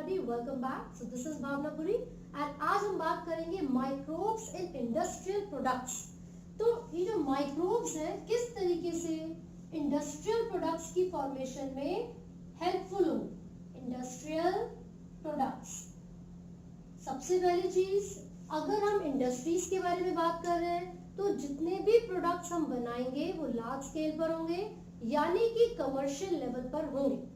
everybody, welcome back. So this is Bhavna Puri and आज हम बात करेंगे माइक्रोब्स इन इंडस्ट्रियल प्रोडक्ट्स। तो ये जो माइक्रोब्स है किस तरीके से इंडस्ट्रियल प्रोडक्ट्स की फॉर्मेशन में हेल्पफुल होंगे। इंडस्ट्रियल प्रोडक्ट्स, सबसे पहली चीज, अगर हम इंडस्ट्रीज के बारे में बात कर रहे हैं तो जितने भी प्रोडक्ट्स हम बनाएंगे वो लार्ज स्केल पर होंगे, यानी कि कमर्शियल लेवल पर होंगे।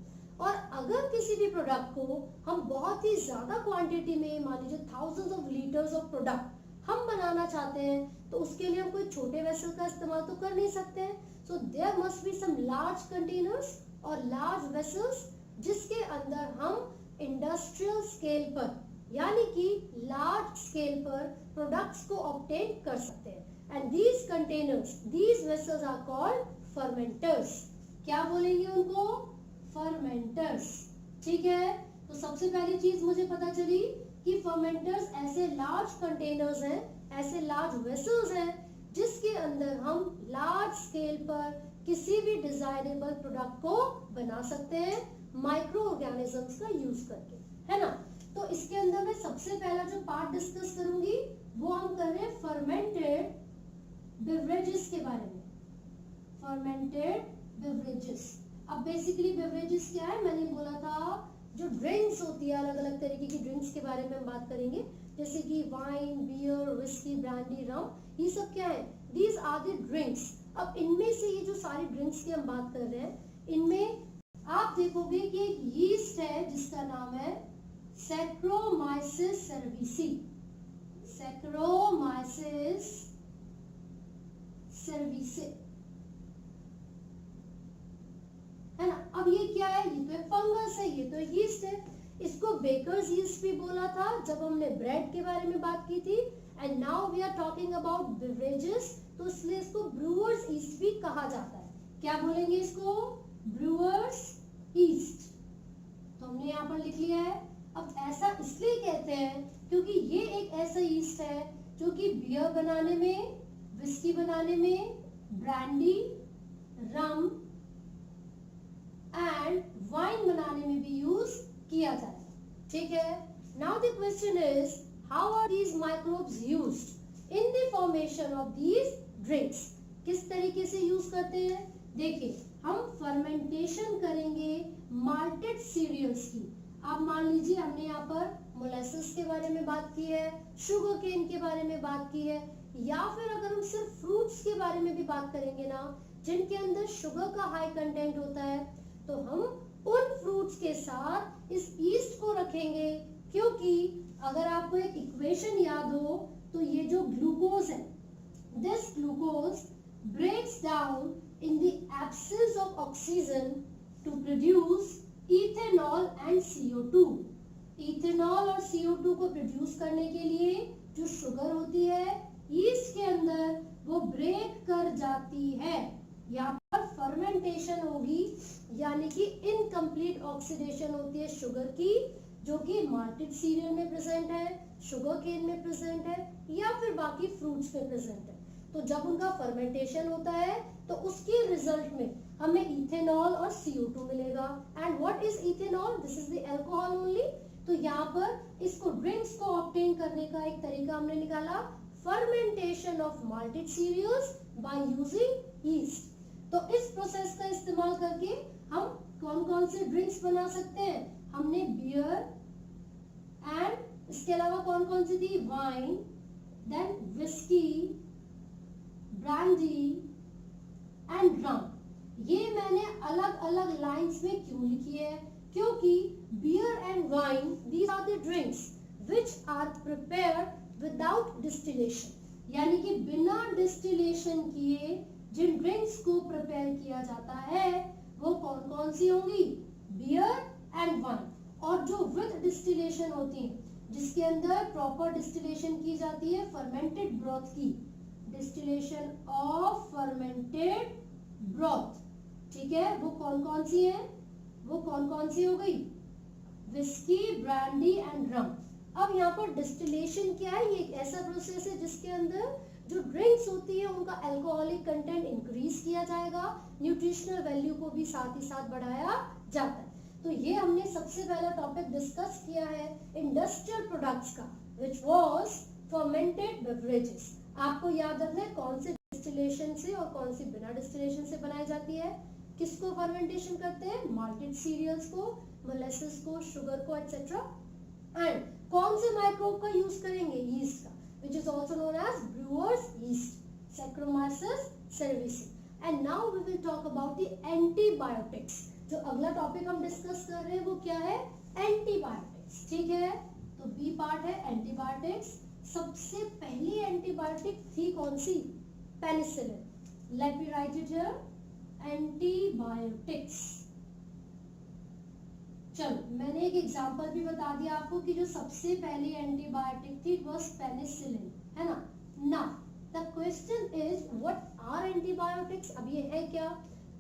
और अगर किसी भी प्रोडक्ट को हम बहुत ही ज्यादा क्वांटिटी में, मान लीजिए thousands of litres of product हम बनाना चाहते हैं, तो उसके लिए हम कोई छोटे वेसल का इस्तेमाल तो कर नहीं सकते हैं। So there must be some large containers और लार्ज वेसल्स जिसके अंदर हम इंडस्ट्रियल स्केल पर, यानी कि लार्ज स्केल पर प्रोडक्ट्स को ऑब्टेन कर सकते हैं। And these containers, these vessels are called fermenters. क्या बोलेंगे उनको? फर्मेंटर्स। ठीक है, तो सबसे पहली चीज मुझे पता चली कि फर्मेंटर्स ऐसे लार्ज कंटेनर्स हैं, ऐसे लार्ज वेसल्स हैं जिसके अंदर हम लार्ज स्केल पर किसी भी डिजायरेबल प्रोडक्ट को बना सकते हैं माइक्रो ऑर्गेनिजम्स का यूज करके, है ना। तो इसके अंदर मैं सबसे पहला जो पार्ट डिस्कस करूंगी वो हम कर रहे हैं फर्मेंटेड बेवरेजेस के बारे में। फर्मेंटेड बेवरेजेस, अब बेसिकली बेवरेजेस क्या है, मैंने बोला था जो ड्रिंक्स होती है, अलग अलग तरीके की ड्रिंक्स के बारे में हम बात करेंगे, जैसे कि wine, beer, whisky, brandy, rum, ये सब क्या है? These are the drinks. अब इनमें से ये जो सारी ड्रिंक्स की हम बात कर रहे हैं, इनमें आप देखोगे कि एक यीस्ट है जिसका नाम है सैक्रोमाइसिस सर्विसी। सैक्रोमाइसिस सर्विसी, है ना। अब ये क्या है? ये तो एक फंगस है, ये तो यीस्ट है। इसको बेकर्स यीस्ट भी बोला था जब हमने ब्रेड के बारे में बात की थी। And now we are talking about beverages, तो इसलिए इसको ब्रूअर्स यीस्ट भी कहा जाता है। क्या बोलेंगे इसको? Brewers yeast. तो हमने यहाँ पर लिख लिया है। अब ऐसा इसलिए कहते हैं क्योंकि ये एक ऐसा यीस्ट है जो कि बियर बनाने में, विस्की बनाने में, ब्रांडी, रम एंड वाइन बनाने में भी यूज किया जाता है। ठीक है, now the question is how are these microbes used in the formation of these drinks. किस तरीके से यूज करते हैं? देखिए, हम फर्मेंटेशन करेंगे माल्टेड सीरियल्स की। आप मान लीजिए हमने यहाँ पर मोलेसेस के बारे में बात की है, शुगर केन के बारे में बात की है, या फिर अगर हम सिर्फ फ्रूट्स के बारे में भी बात करेंगे ना, जिनके अंदर शुगर का हाई कंटेंट होता है, तो हम उन फ्रूट्स के साथ इस ईस्ट को रखेंगे। क्योंकि अगर आपको एक इक्वेशन याद हो तो ये जो ग्लूकोज है, this glucose breaks down in the absence of oxygen to produce ethanol and CO2। Ethanol और CO2 को प्रोड्यूस करने के लिए जो शुगर होती है ईस्ट के अंदर, वो ब्रेक कर जाती है। यहाँ पर फर्मेंटेशन होगी, यानी कि इनकम्प्लीट ऑक्सीडेशन होती है शुगर की, जो कि माल्टेड सीरियल में प्रेजेंट है, शुगर केन में प्रेजेंट है, या फिर बाकी फ्रूट्स में प्रेजेंट है। तो जब उनका फर्मेंटेशन होता है तो उसके रिजल्ट में हमें इथेनॉल और CO2 मिलेगा। And what is ethanol? This is the alcohol only. तो यहाँ पर इसको ड्रिंक्स को ऑब्टेन करने का एक तरीका हमने निकाला, fermentation of malted cereals by using yeast. तो इस प्रोसेस का इस्तेमाल करके हम कौन कौन से ड्रिंक्स बना सकते हैं? हमने बियर एंड इसके अलावा कौन कौन सी थी? Wine, then whisky, brandy and rum. ये मैंने अलग अलग लाइंस में क्यों लिखी है? क्योंकि beer and wine, these are the drinks which are prepared without distillation, यानी कि बिना डिस्टिलेशन किए जिन ड्रिंक्स को प्रिपेयर किया जाता है वो कौन कौन सी होंगी? Beer and wine. और जो विद डिस्टिलेशन होती है, जिसके अंदर प्रॉपर डिस्टिलेशन की जाती है फर्मेंटेड ब्रॉथ की, डिस्टिलेशन ऑफ फर्मेंटेड ब्रॉथ, ठीक है, वो कौन कौन सी है? वो कौन कौन सी हो गई? विस्की, ब्रांडी एंड रम। अब यहाँ पर डिस्टिलेशन क्या है? ये एक ऐसा प्रोसेस है जिसके अंदर जो ड्रिंक्स होती है उनका अल्कोहलिक कंटेंट इंक्रीज किया जाएगा, न्यूट्रिशनल वैल्यू को भी साथ ही साथ बढ़ाया जाता है। तो ये हमने सबसे पहला टॉपिक डिस्कस किया है इंडस्ट्रियल प्रोडक्ट्स का, विच वाज फर्मेंटेड बेवरेजेस। आपको याद रखना है कौन से डिस्टिलेशन से और कौन सी बिना डिस्टिलेशन से बनाई जाती है। किसको फर्मेंटेशन करते हैं? माल्टेड सीरियल्स को, मोलेसेस को, शुगर को, एटसेट्रा। एंड कौन से माइक्रोब का यूज करेंगे? यीस्ट का, which is also known as brewer's yeast, Saccharomyces cerevisiae. And now we will talk about the antibiotics. जो अगला टॉपिक हम डिस्कस कर रहे हैं वो क्या है? एंटीबायोटिक्स। ठीक है, तो बी पार्ट है एंटीबायोटिक्स। सबसे पहली एंटीबायोटिक थी कौन सी? Penicillin. Let me write it here, antibiotics. चलो, मैंने एक एग्जांपल भी बता दिया आपको कि जो सबसे पहली एंटीबायोटिक थी वाज पेनिसिलिन, है ना। Now the question is what are antibiotics? अब ये है क्या?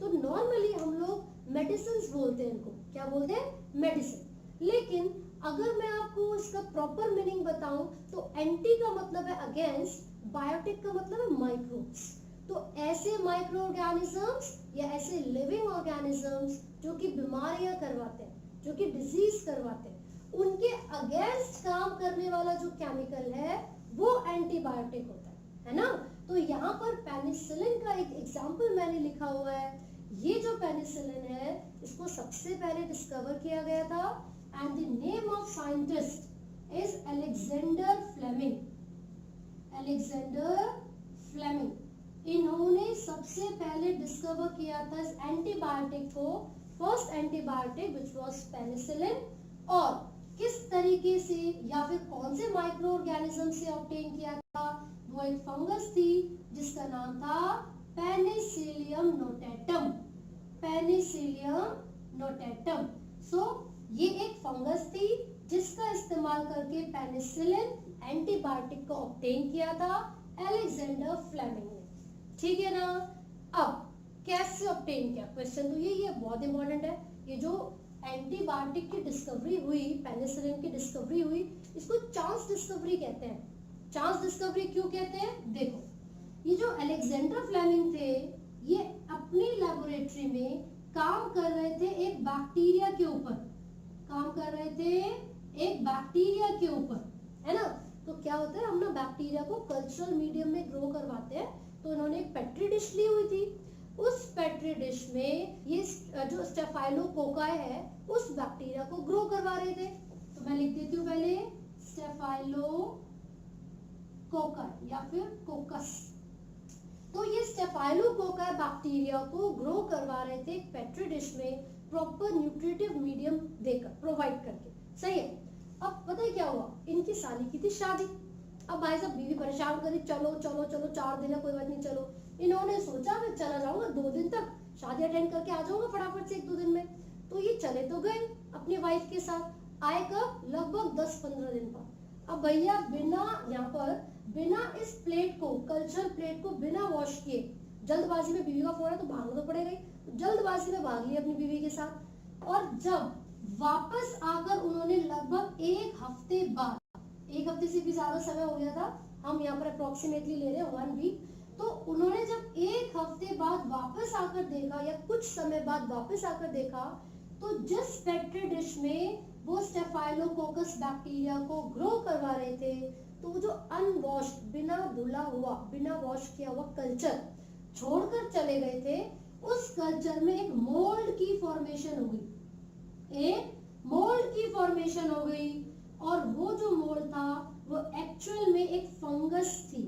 तो नॉर्मली हम लोग मेडिसिन बोलते हैं इनको। क्या बोलते हैं? मेडिसिन। लेकिन अगर मैं आपको इसका प्रॉपर मीनिंग बताऊं तो एंटी का मतलब है अगेंस्ट, बायोटिक का मतलब है माइक्रोब्स। तो ऐसे माइक्रो ऑर्गेनिजम्स या ऐसे लिविंग ऑर्गेनिजम्स जो कि बीमारियां करवाते हैं, जो कि डिजीज करवाते हैं, उनके अगेंस्ट काम करने वाला जो केमिकल है वो एंटीबायोटिक होता है ना। तो यहाँ पर पेनिसिलिन का एक एग्जांपल मैंने लिखा हुआ है। ये जो पेनिसिलिन है इसको सबसे पहले डिस्कवर किया गया था and the name of scientist is Alexander Fleming. Alexander Fleming, इन्होंने सबसे पहले डिस्कवर किया था इस एंटीबायोटिक को, first antibiotic which was penicillin. और किस तरीके से या फिर कौन से माइक्रो ऑर्गेनिज्म से ऑब्टेन किया था? वो एक फंगस थी जिसका नाम था penicillium notatum. Penicillium notatum. So ये एक फंगस थी जिसका इस्तेमाल करके पेनिसिलिन एंटीबायोटिक को ऑब्टेन किया था अलेक्जेंडर फ्लेमिंग ने। ठीक है ना। अब कैसे ऑब्टेन किया? क्वेश्चन तो यही है, बहुत इंपॉर्टेंट है। ये जो एंटीबायोटिक की डिस्कवरी हुई, पेनिसिलिन की डिस्कवरी हुई, इसको चांस डिस्कवरी कहते हैं। चांस डिस्कवरी क्यों कहते हैं? देखो, ये जो अलेक्जेंडर फ्लेमिंग थे ये अपनी लेबोरेटरी में काम कर रहे थे एक बैक्टीरिया के ऊपर। काम कर रहे थे एक बैक्टीरिया के ऊपर, है ना। तो क्या होता है, हम ना बैक्टीरिया को कल्चरल मीडियम में ग्रो करवाते हैं। तो इन्होंने एक पेट्री डिश ली हुई थी। उस पेट्री डिश में ये जो स्टेफाइलोकोकाई है उस बैक्टीरिया को ग्रो करवा रहे थे। तो मैं लिख देती हूँ पहले स्टेफाइलोकोकाई या फिर कोकस। तो ये स्टेफाइलोकोकाई बैक्टीरिया को ग्रो करवा रहे थे एक पेट्री डिश में, प्रॉपर न्यूट्रिटिव मीडियम देकर, प्रोवाइड करके। सही है। अब पता है क्या हुआ, इनकी साली की थी शादी। अब भाई साहब बीवी परेशान करी, चलो चलो चलो 4 दिन है, कोई बात नहीं, चलो। इन्होंने सोचा मैं चला जाऊंगा 2 दिन तक, शादी अटेंड करके आ जाऊंगा फटाफट से 1-2 दिन में। तो ये चले तो गए अपनी वाइफ के साथ। आए कब? लगभग 10-15 दिन बाद। अब भैया बिना इस प्लेट को, कल्चर प्लेट को बिना वॉश किए, जल्दबाजी में बीवी का फोन है तो भागना तो पड़ेगा ही, जल्दबाजी में भाग लिया अपनी बीवी के साथ। और जब वापस आकर उन्होंने लगभग 1 हफ्ते बाद, 1 हफ्ते से भी ज्यादा समय हो गया था, हम यहाँ पर अप्रोक्सीमेटली ले रहे हैं 1 वीक। तो उन्होंने जब 1 हफ्ते बाद वापस आकर देखा या कुछ समय बाद वापस आकर देखा, तो जिस पेट्री डिश में वो स्टेफाइलोकोकस बैक्टीरिया को ग्रो करवा रहे थे, तो वो जो अनवॉश्ड, बिना धुला हुआ, बिना वॉश किया हुआ कल्चर छोड़कर चले गए थे, उस कल्चर में एक मोल्ड की फॉर्मेशन हो गई। एक मोल्ड की फॉर्मेशन हो गई। और वो जो मोल्ड था वो एक्चुअल में एक फंगस थी।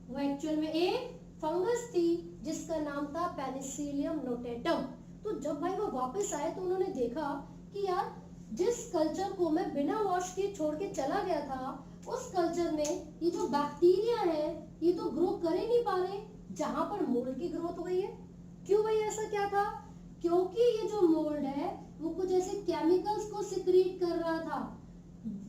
वो एक्चुअल में एक फंगस थी जिसका नाम था पेनिसिलियम नोटेटम। तो जब भाई वो वापस आए तो उन्होंने देखा कि यार जिस कल्चर को मैं बिना वॉश किए छोड़ के चला गया था, उस कल्चर में ये जो बैक्टीरिया है ये तो ग्रो कर ही नहीं पा रहे, जहां पर मोल्ड की ग्रोथ हो गई है। क्यों भाई ऐसा क्या था? क्योंकि ये जो मोल्ड है वो कुछ ऐसे केमिकल्स को सिक्रीट कर रहा था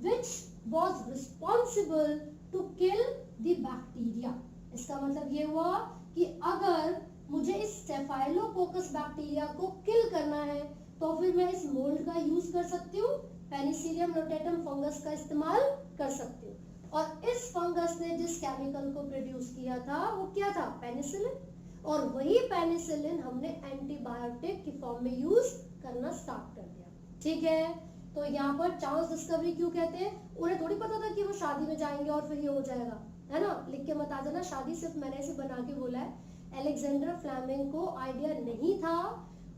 which was responsible to kill the bacteria। इसका मतलब ये हुआ कि अगर मुझे इस स्टेफाइलोकोकस बैक्टीरिया को किल करना है तो फिर मैं इस मोल्ड का यूज कर सकती हूँ, पेनिसिलियम नोटेटम फंगस का इस्तेमाल कर सकती हूँ। और इस फंगस ने जिस केमिकल को प्रोड्यूस किया था वो क्या था? पेनिसिलिन। और वही पेनिसिलिन हमने एंटीबायोटिक की फॉर्म में यूज करना स्टार्ट कर दिया। ठीक है, तो यहाँ पर चांस डिस्कवरी क्यों कहते हैं? उन्हें थोड़ी पता था कि वो शादी में जाएंगे और फिर ये हो जाएगा, है ना? लिख के मत आ जाना, शादी सिर्फ मैंने ऐसे बना के बोला है। अलेक्जेंडर फ्लेमिंग को आइडिया नहीं था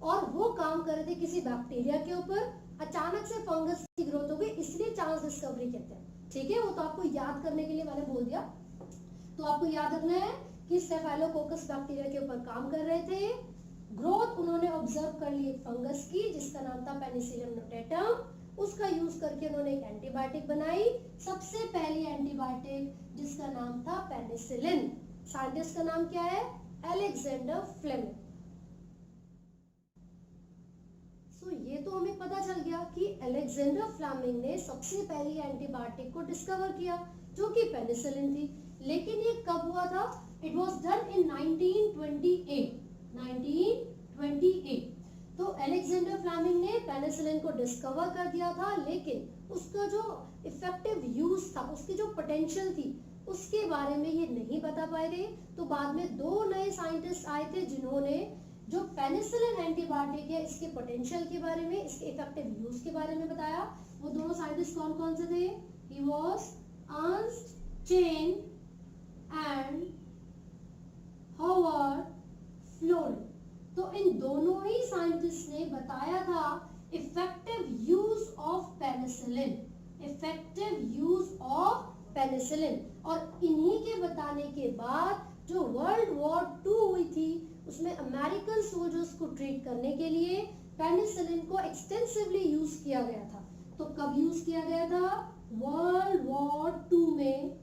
और वो काम कर रहे थे किसी बैक्टीरिया के ऊपर, अचानक से फंगस की ग्रोथ हो गई, इसलिए चांस डिस्कवरी कहते हैं। ठीक है, वो तो आपको याद करने के लिए मैंने बोल दिया। तो आपको याद रखना है कि स्टेफाइलोकोकस बैक्टीरिया के ऊपर काम कर रहे थे, ग्रोथ उन्होंने ऑब्जर्व कर ली फंगस की जिसका नाम था पेनिसिलियम नोटेटम, उसका यूज करके उन्होंने एक एंटीबायोटिक बनाई, सबसे पहली एंटीबायोटिक जिसका नाम था पेनिसिलिन। साइंटिस्ट का नाम क्या है? Alexander Fleming. ये तो हमें पता चल गया कि अलेक्जेंडर फ्लेमिंग ने सबसे पहली एंटीबायोटिक को डिस्कवर किया जो कि पेनिसिलिन थी। लेकिन ये कब हुआ था? It was done in 1928। 1928 तो अलेक्जेंडर फ्लेमिंग ने पेनिसिलिन को डिस्कवर कर दिया था, लेकिन उसका जो इफेक्टिव यूज था, उसकी जो पोटेंशियल थी, उसके बारे में ये नहीं बता पाए थे। तो बाद में दो नए साइंटिस्ट आए थे जिन्होंने जो पेनिसिलिन एंटीबायोटिक है इसके पोटेंशियल के बारे में, इसके इफेक्टिव यूज के बारे में बताया। वो दोनों साइंटिस्ट कौन कौन से थे? He was Ernst Chain and Howard Florey. तो इन दोनों ही साइंटिस्ट ने बताया था effective use of penicillin, effective use of penicillin. और इन्हीं के बताने के बाद जो वर्ल्ड वॉर 2 हुई थी उसमें अमेरिकन सोल्जर्स को ट्रीट करने के लिए पेनिसिलिन को एक्सटेंसिवली यूज किया गया था। तो कब यूज किया गया था? वर्ल्ड वॉर 2 में।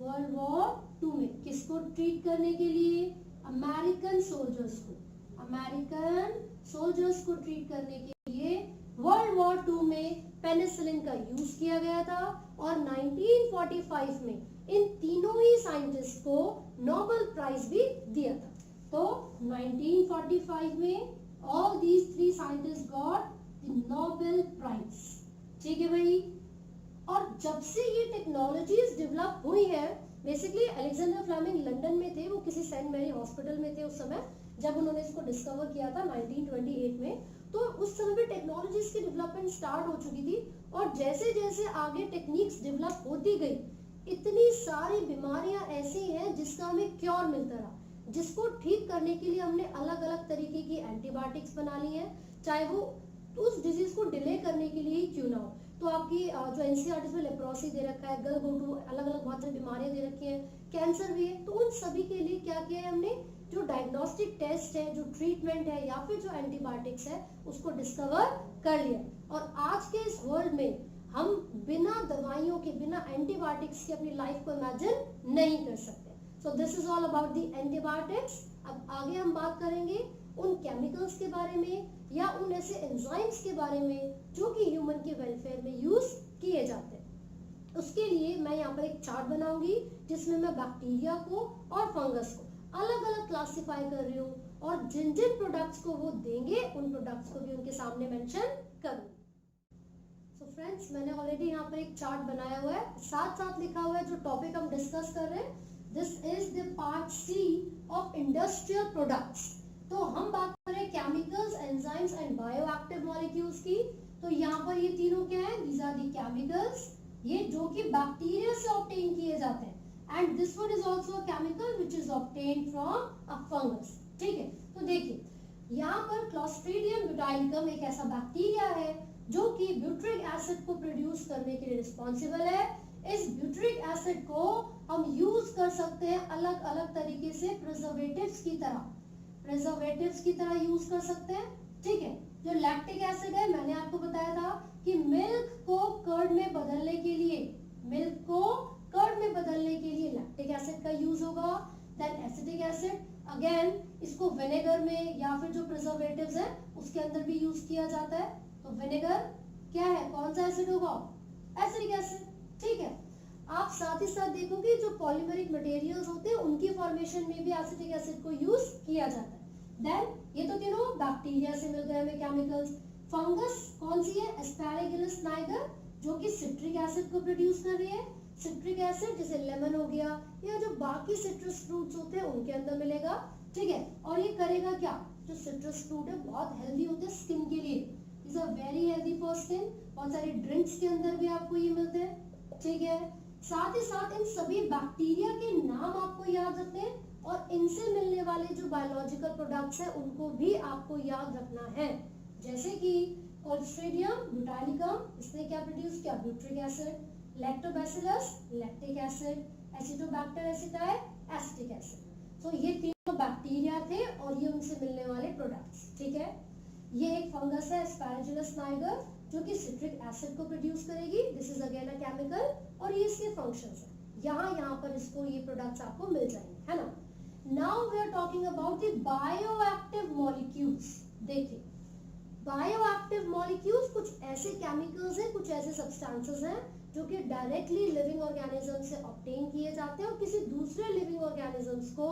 वर्ल्ड वॉर 2 में किसको ट्रीट करने के लिए? अमेरिकन सोल्जर्स को। अमेरिकन सोल्जर्स को ट्रीट करने के लिए वर्ल्ड वॉर 2 में पेनिसिलिन का यूज किया गया था। और 1945 में इन तीनों ही साइंटिस्ट को नोबेल प्राइज भी दिया था। तो 1945 में all these three scientists got the Nobel Prize। ठीक है भाई। और जब से ये टेक्नोलॉजीज डेवलप हुई है, बेसिकली अलेक्जेंडर फ्लेमिंग लंदन में थे, वो किसी सेंट मैरी हॉस्पिटल में थे उस समय जब उन्होंने इसको डिस्कवर किया था 1928 में। तो उस समय भी टेक्नोलॉजीज की डेवलपमेंट स्टार्ट हो चुकी थी और जैसे जैसे आगे टेक्निक्स डेवलप होती गई, इतनी सारी बीमारियां ऐसी हैं जिसका हमें क्योर मिलता रहा, जिसको ठीक करने के लिए हमने अलग अलग तरीके की एंटीबायोटिक्स बना ली है, चाहे वो उस डिजीज को डिले करने के लिए ही क्यों ना हो। तो आपकी जो एनसीईआरटी में लेप्रोसी दे रखा है, गलघोटू, अलग अलग बहुत सारी बीमारियां दे रखी हैं, कैंसर भी है, तो उन सभी के लिए क्या किया है हमने? जो डायग्नोस्टिक टेस्ट है, जो ट्रीटमेंट है या फिर जो एंटीबायोटिक्स है उसको डिस्कवर कर लिया। और आज के इस वर्ल्ड में हम बिना दवाइयों के, बिना एंटीबायोटिक्स के अपनी लाइफ को इमेजिन नहीं कर सकते। So this is all about the antibiotics। अब आगे हम बात करेंगे उन केमिकल्स के बारे में या उन ऐसे एंजाइम्स के बारे में जो कि ह्यूमन के वेलफेयर में यूज किए जाते हैं। उसके लिए मैं यहाँ पर एक चार्ट बनाऊंगी जिसमें मैं बैक्टीरिया को और फंगस को अलग अलग क्लासिफाई कर रही हूँ और जिन जिन प्रोडक्ट्स को वो देंगे उन प्रोडक्ट्स को भी उनके सामने मेंशन करूँ। तो फ्रेंड्स, मैंने ऑलरेडी यहाँ पर एक चार्ट बनाया हुआ है, साथ साथ लिखा हुआ है जो टॉपिक हम डिस्कस कर रहे हैं। This is the part C of industrial products। तो हम बात कर रहे हैं chemicals, enzymes and bioactive molecules की। तो यहाँ पर ये तीनों क्या है? These are the chemicals, ये जो कि बैक्टीरिया से ऑब्टेन किए जाते हैं। And this one is also a chemical which is obtained from a fungus। ठीक है, तो देखिए यहाँ पर क्लोस्ट्रीडियम ब्यूटाइलिकम एक ऐसा बैक्टीरिया है जो कि ब्यूट्रिक एसिड को प्रोड्यूस करने के लिए रिस्पॉन्सिबल है। इस ब्यूट्रिक एसिड को हम यूज कर सकते हैं अलग अलग तरीके से प्रिजर्वेटिव्स की तरह यूज कर सकते हैं। ठीक है, जो लैक्टिक एसिड है, मैंने आपको बताया था कि मिल्क को कर्ड में बदलने के लिए लैक्टिक एसिड का यूज होगा। देन एसिटिक एसिड, अगेन इसको विनेगर में या फिर जो प्रिजर्वेटिव्स है उसके अंदर भी यूज किया जाता है। तो विनेगर क्या है? कौन सा एसिड होगा? Acetic acid. ठीक है, आप साथ ही साथ देखोगे जो पॉलीमेरिक मटेरियल्स होते हैं उनकी फॉर्मेशन में भी एसिटिक एसिड को यूज किया जाता है। देन ये तो तीनों बैक्टीरिया से मिल गए हमें केमिकल्स। फंगस कौन सी है? एस्पैरागिलस नाइगर, जो कि सिट्रिक एसिड को प्रोड्यूस कर रही है। सिट्रिक एसिड जैसे लेमन हो गया या जो बाकी सिट्रस फ्रूट्स होते हैं उनके अंदर मिलेगा। ठीक है, और ये करेगा क्या? जो सिट्रस फ्रूट है बहुत हेल्दी होते हैं स्किन के लिए, is a very healthy for skin. बहुत सारी ड्रिंक्स के अंदर भी आपको ये मिलते हैं, ठीक है। साथ ही साथ इन सभी बैक्टीरिया के नाम आपको याद रखने हैं और इनसे मिलने वाले जो बायोलॉजिकल प्रोडक्ट्स हैं उनको भी आपको याद रखना है, जैसे कि क्लोस्ट्रीडियम ब्यूटाइलिकम, इसने क्या प्रोड्यूस किया, butyric acid, lactobacillus lactic acid, acetobacter aceti acetic acid. तो ये तीनों बैक्टीरिया थे और ये उनसे मिलने वाले प्रोडक्ट्स, ठीक है। ये एक फंगस है एस्पैरागिलस नाइगर जो कि सिट्रिक एसिड को प्रोड्यूस करेगी। This is again a chemical और ये इसके फंक्शंस है। यहाँ पर इसको ये प्रोडक्ट्स आपको मिल जाएंगे, है ना। Now we are talking about the bioactive molecules. देखिए बायोएक्टिव मॉलिक्यूल्स कुछ ऐसे केमिकल्स हैं, कुछ ऐसे सब्सटेंसेस हैं जो कि डायरेक्टली लिविंग ऑर्गेनिज्म से ऑब्टेन किए जाते हैं और किसी दूसरे लिविंग ऑर्गेनिजम्स को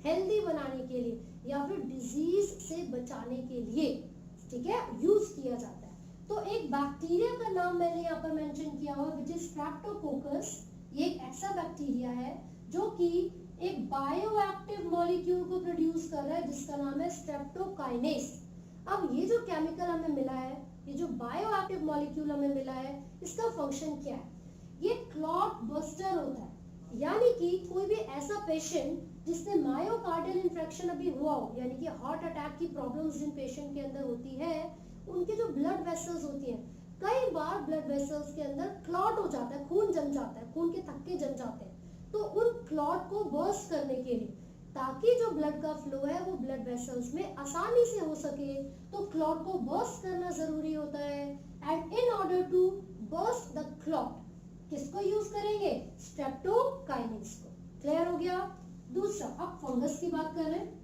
हेल्दी बनाने के लिए या फिर डिजीज से बचाने के लिए, ठीक है, यूज किया जाता है। तो एक बैक्टीरिया का नाम मैंने यहाँ पर मेंशन किया हुआ विच इज स्ट्रेप्टोकोकस। ये एक ऐसा बैक्टीरिया है जो कि एक बायोएक्टिव मॉलिक्यूल को प्रोड्यूस कर रहा है जिसका नाम है स्ट्रेप्टोकाइनेस। अब ये जो केमिकल हमें मिला है, ये जो बायोएक्टिव मॉलिक्यूल हमें मिला है, इसका फंक्शन क्या है, ये क्लॉट बस्टर होता है। यानी कि कोई भी ऐसा पेशेंट जिसने मायोकार्डियल इन्फेक्शन अभी हुआ हो, यानी कि हार्ट अटैक की प्रॉब्लम्स जिन पेशेंट के अंदर होती है, उनके जो ब्लड वेसल्स होती हैं, कई बार ब्लड वेसल्स के अंदर क्लॉट हो जाता है, खून जम जाता है, खून के थक्के जम जाते हैं। तो उन क्लॉट को बर्स्ट करने के लिए, ताकि जो ब्लड का फ्लो है वो ब्लड वेसल्स में आसानी से हो सके, तो क्लॉट को बर्स्ट करना जरूरी होता है। And in order to burst the clot किसको यूज करेंगे, स्ट्रेप्टोकाइनेस को। क्लियर हो गया। दूसरा, अब फंगस की बात कर रहे हैं।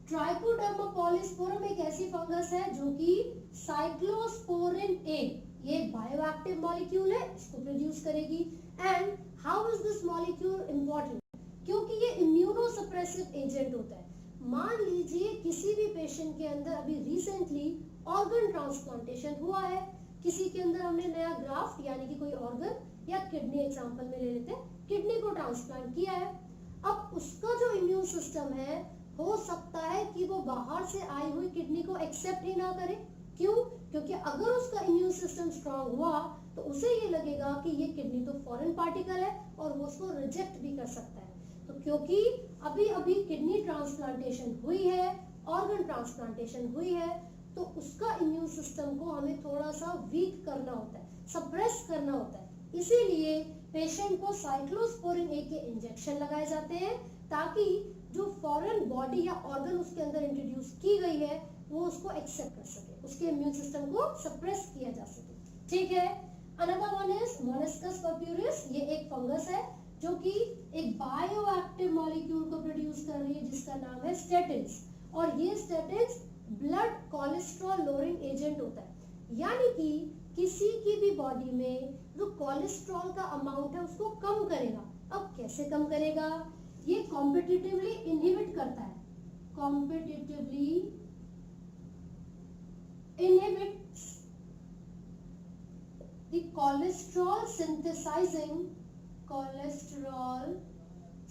ट्राइकोडर्मापोलिस्पोरम एक ऐसी फंगस है जो कि साइक्लोस्पोरिन ए, ये बायोएक्टिव मॉलिक्यूल है, इसको प्रोड्यूस करेगी। And how is this molecule important, क्योंकि ये इम्यूनोसप्रेसिव एजेंट होता है। मान लीजिए किसी भी पेशेंट के अंदर अभी रिसेंटली ऑर्गन ट्रांसप्लांटेशन हुआ है, किसी के अंदर हमने नया ग्राफ्ट यानी कि कोई ऑर्गन या किडनी एग्जांपल में ले लेते हैं, किडनी को ट्रांसप्लांट किया है। अब उसका जो इम्यून सिस्टम है, हो सकता है कि वो बाहर से आई हुई किडनी को एक्सेप्ट ही ना करे। क्यों? क्योंकि अगर उसका इम्यून सिस्टम स्ट्रांग हुआ तो उसे ये लगेगा कि ये किडनी तो फॉरेन पार्टिकल है और वो उसको रिजेक्ट भी कर सकता है। तो क्योंकि अभी अभी किडनी ट्रांसप्लांटेशन हुई है, ऑर्गन ट्रांसप्लांटेशन हुई है, तो उसका इम्यून सिस्टम को हमें थोड़ा सा वीक करना होता है, सप्रेस करना होता है। इसीलिए पेशेंट को साइक्लोस्पोरिन ए के इंजेक्शन लगाए जाते हैं ताकि जो फॉरेन बॉडी या ऑर्गन उसके अंदर इंट्रोड्यूस की गई है वो उसको एक्सेप्ट कर सके, उसके इम्यून सिस्टम को सप्रेस किया जा सके, ठीक है। Another one is Monascus purpureus. ये एक फंगस है जो कि एक बायोएक्टिव मॉलिक्यूल को प्रोड्यूस कर रही है जिसका नाम है स्टेटिन्स। और ये statins blood cholesterol lowering agent होता है, यानी कि किसी की भी बॉडी में जो कोलेस्ट्रॉल का अमाउंट है उसको कम करेगा। अब कैसे कम करेगा, ये कॉम्पिटिटिवली इनहिबिट करता है, competitively inhibits the cholesterol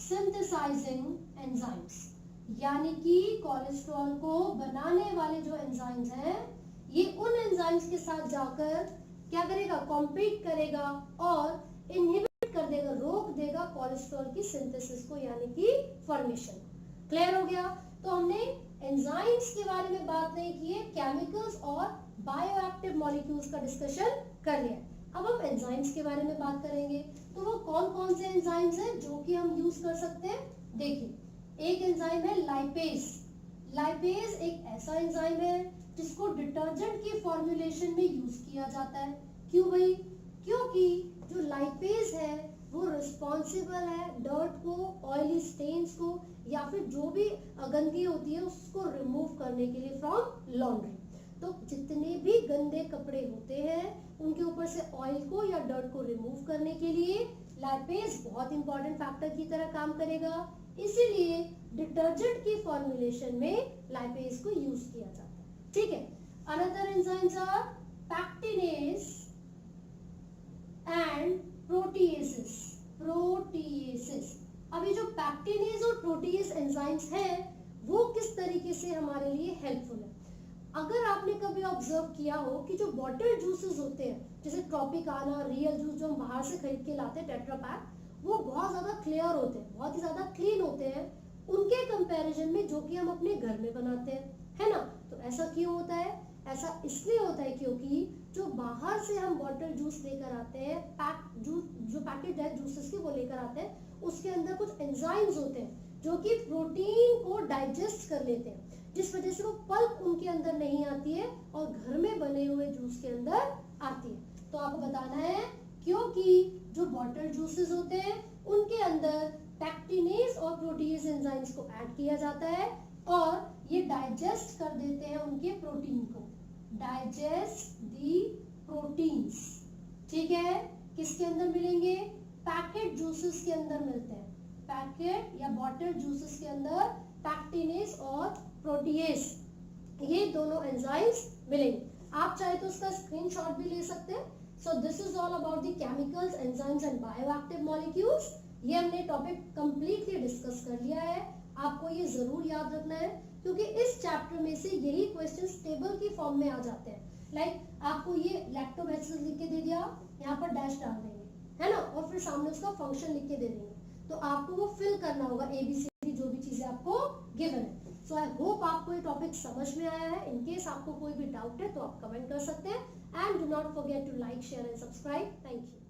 synthesizing enzymes, यानी कि कोलेस्ट्रॉल को बनाने वाले जो एंजाइम्स हैं, ये उन एंजाइम्स के साथ जाकर क्या करेगा, कॉम्पीट करेगा और इनहिबिट कर देगा, रोक देगा कोलेस्ट्रॉल की सिंथेसिस को, यानी कि फॉर्मेशन। क्लियर हो गया। तो हमने एंजाइम्स के बारे में बात नहीं की है, केमिकल्स और बायोएक्टिव मॉलिक्यूल्स का डिस्कशन कर लिया। अब हम एंजाइम्स के बारे में बात करेंगे। तो वो कौन कौन से एंजाइम्स हैं जो कि हम यूज कर सकते हैं। देखिए, एक एंजाइम है लाइपेज। लाइपेज एक ऐसा एंजाइम है जिसको डिटर्जेंट की फॉर्मुलेशन में यूज किया जाता है। क्यों भाई? क्योंकि जो लाइपेज है वो रिस्पॉन्सिबल है डर्ट को, ऑयली स्टेन्स को या फिर जो भी गंदगी होती है उसको रिमूव करने के लिए फ्रॉम लॉन्ड्री। तो जितने भी गंदे कपड़े होते हैं उनके ऊपर से ऑयल को या डर्ट को रिमूव करने के लिए लाइपेज बहुत इंपॉर्टेंट फैक्टर की तरह काम करेगा। इसीलिए डिटर्जेंट की फॉर्मुलेशन में लाइपेज को यूज किया जाता है, ठीक है। Another enzymes are pectinase and proteases. अभी जो पैक्टिनेज और प्रोटीएज एंजाइम्स हैं वो किस तरीके से हमारे लिए हेल्पफुल है। अगर आपने कभी ऑब्जर्व किया हो कि जो बॉटल जूसेस होते हैं जैसे ट्रॉपिकाना, रियल जूस जो हम बाहर से खरीद के लाते हैं टेट्रा पैक, वो बहुत ज्यादा क्लियर होते हैं, बहुत ही ज्यादा क्लीन होते हैं उनके कंपैरिजन में जो कि हम अपने घर में बनाते हैं, है ना। तो ऐसा क्यों होता है? ऐसा इसलिए होता है क्योंकि जो बाहर से हम बॉटल जूस लेकर आते हैं, पैक जूस जो पैकेट है जूसेस के वो लेकर आते हैं, उसके अंदर कुछ एंजाइम्स होते हैं जो कि प्रोटीन को डाइजेस्ट कर लेते हैं, जिस वजह से वो पल्प उनके अंदर नहीं आती है और घर में बने हुए जूस के अंदर आती है। तो आपको बताना है क्योंकि जो बॉटल जूसेस होते हैं उनके अंदर पैक्टिनेज और प्रोटीज एंजाइम्स को ऐड किया जाता है और ये डाइजेस्ट कर देते हैं उनके प्रोटीन को, डाइजेस्ट दी प्रोटीन्स। ठीक है, किसके अंदर मिलेंगे? पैकेट जूसेस के अंदर मिलते हैं, पैकेट या बॉटल जूसेस के अंदर पैक्टिनेज और प्रोटीएज, ये दोनों एंजाइम्स मिलेंगे। आप चाहे तो उसका स्क्रीनशॉट भी ले सकते हैं। So this is all about the chemicals, enzymes and bioactive molecules. ये हमने टॉपिक कंप्लीटली डिस्कस कर लिया है। आपको ये जरूर याद रखना है क्योंकि इस चैप्टर में से यही क्वेश्चंस टेबल की फॉर्म में आ जाते हैं। लाइक आपको ये लैक्टोबैसिलस लिख के दे दिया, यहाँ पर डैश डाल देंगे, है ना, और फिर सामने उसका फंक्शन लिख के दे देंगे, तो आपको वो फिल करना होगा एबीसीडी जो भी चीजें आपको गिवन है। सो आई होप आपको ये टॉपिक समझ में आया है। इन केस आपको कोई भी डाउट है तो आप कमेंट कर सकते हैं and do not forget to like, share and subscribe. Thank you.